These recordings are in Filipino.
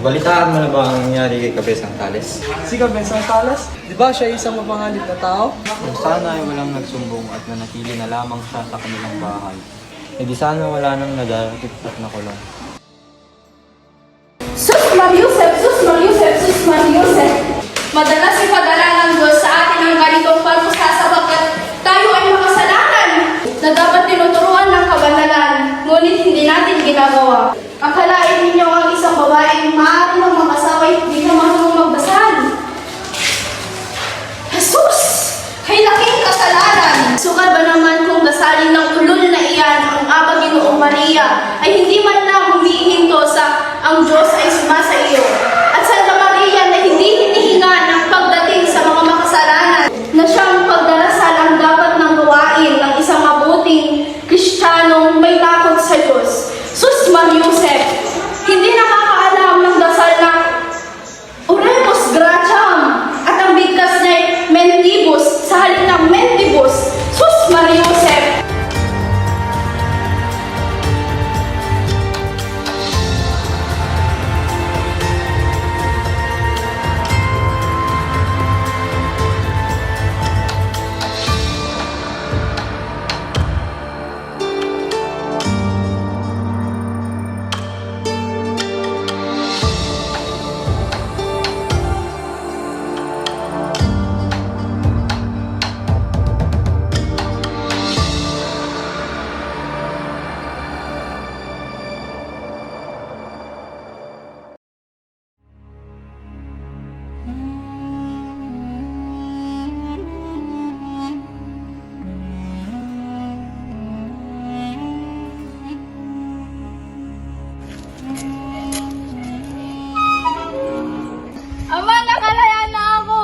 Nabalitaan mo na ba ang nangyari kay Kabesang Tales? Si Kabesang Tales? Di ba siya isang mapanganib na tao? Kung sana ay walang nagsumbong at nanatili na lamang siya sa kanilang bahay, eh di sana wala nang nadarapit at nakulong. Sus Mariusep! Sus Mariusep! Sus Mariusep! Madalas ipadala ng Diyos sa atin ang ganitong parusa sapagkat tayo ay makasalanan na dapat tinuturuan ng kabanalan, ngunit hindi natin ginagawa. Akalain ninyo ang isang babaeng maaari ng mag-asawa ay hindi na marunong magdasal. Jesus! Kay laking kasalanan! Sukal ba naman kung dasalin ng ulol na iyan ang Aba Ginoong Maria ay hindi man lang humihinto sa ang Diyos ay sumasa iyo. At Santa Maria na hindi hinihinga ng pagdating sa mga makasalanan na siyang pagdarasal ang dapat ng gawain ng isang mabuting Kristiyanong may takot sa Diyos. Sus Mariusep, hindi nakakaalam ng dasal na Oremus Gratiam at ang bigkas na Mentibus sa halin ng Mentibus. Sus Mariusep! Ama, nakalaya na ako!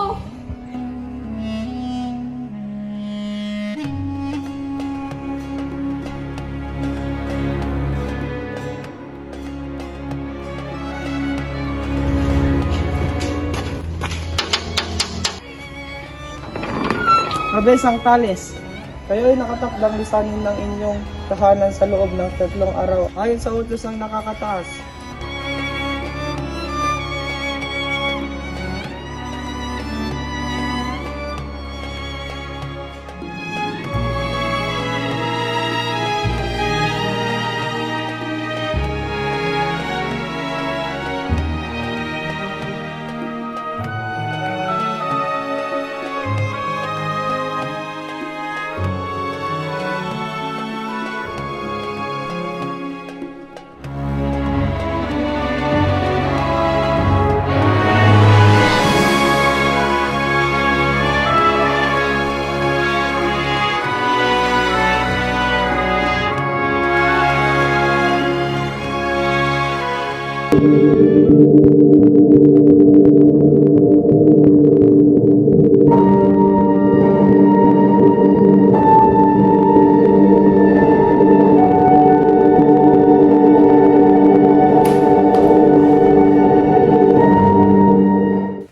Kabesang Tales, kayo ay nakatakdang lisanin ng inyong tahanan sa loob ng 3 araw ayon sa utos ng nakakataas.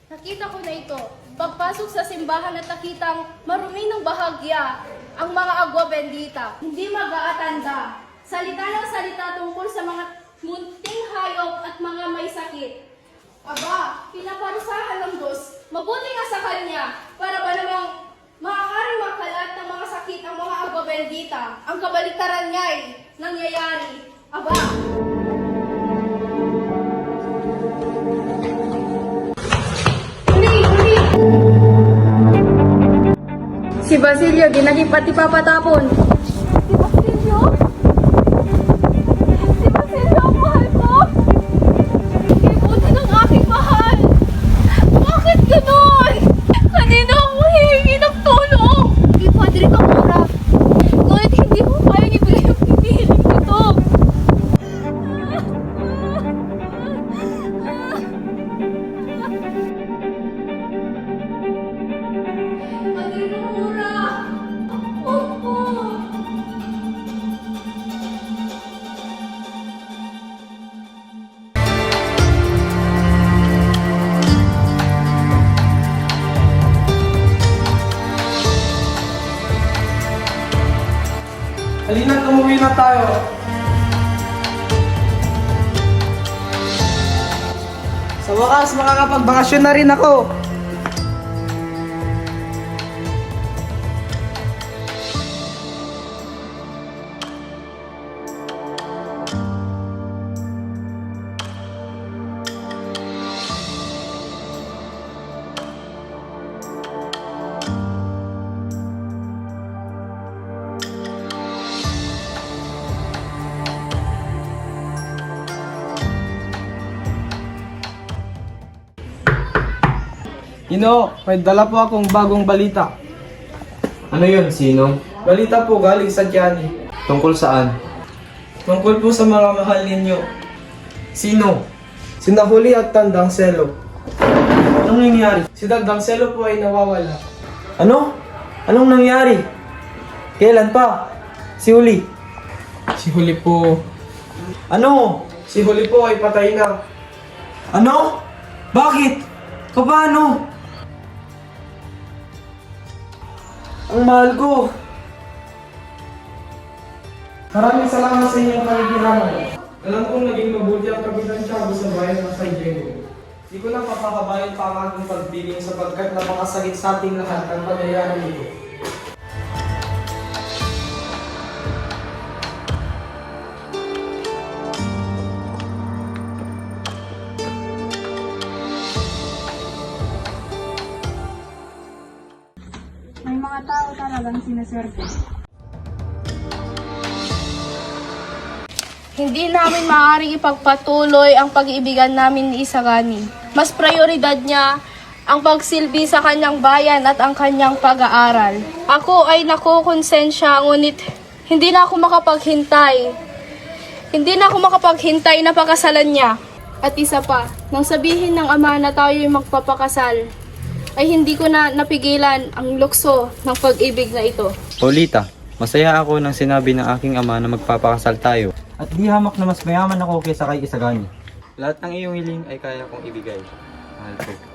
Nakita ko na ito. Pagpasok sa simbahan at nakitang marumi ng bahagya ang mga agwa bendita. Hindi mag-aatanda. Salita ng salita tungkol sa mga munting hayop at mga may sakit. Aba, pinaparusahan ng Diyos. Mabuti nga sa Kanya para ba namang maaaring makalat ng mga sakit ang mga agwa bendita. Ang kabaliktaran niya ay nangyayari. Aba, Si Basilio, ginaging pati papatapon. Si Basilio? Si Basilio ang mahal ko? Ibuti ng aking mahal. Bakit ganon? Kanina ako hihingi ng tulong. Kay Padre Camora. Ngunit hindi mo kayang ibigay yung piniling ito. Padre Camora. Opo. Halina't umuwi na tayo. Sa wakas, makakapagbakasyon na rin ako. May dala po akong bagong balita. Ano yun, Sino? Balita po galing sa Tiani. Tungkol saan? Tungkol po sa mga mahal ninyo. Sino? Si Nahuli at Tandang Selo. Anong nangyari? Si Tandang Selo po ay nawawala. Ano? Anong nangyari? Kailan pa? Si Huli. Si Huli po... Ano? Si Huli po ay patay na. Ano? Bakit? Paano? Ang mahal ko. Maraming salamat sa inyong pakikiramay. Alam kong naging mabuti ang Kapitan Tiago sa bayan ng San Diego. Di ko lang papakabayan pa ang aking pagpiling sapagkat napakasakit sa ating lahat ang pangyayari nito. May mga tao talagang sinaswerte. Hindi namin maaaring ipagpatuloy ang pag-iibigan namin ni Isagani. Mas prioridad niya ang pagsilbi sa kanyang bayan at ang kanyang pag-aaral. Ako ay nakukonsensya, ngunit hindi na ako makapaghintay. Hindi na ako makapaghintay na pakasalan niya. At isa pa, nang sabihin ng ama na tayo'y magpapakasal, ay hindi ko na napigilan ang lukso ng pag-ibig na ito. Paulita, masaya ako nang sinabi ng aking ama na magpapakasal tayo. At di hamak na mas mayaman ako kaysa kay Isagani. Lahat ng iyong hiling ay kaya kong ibigay. Mahal ko.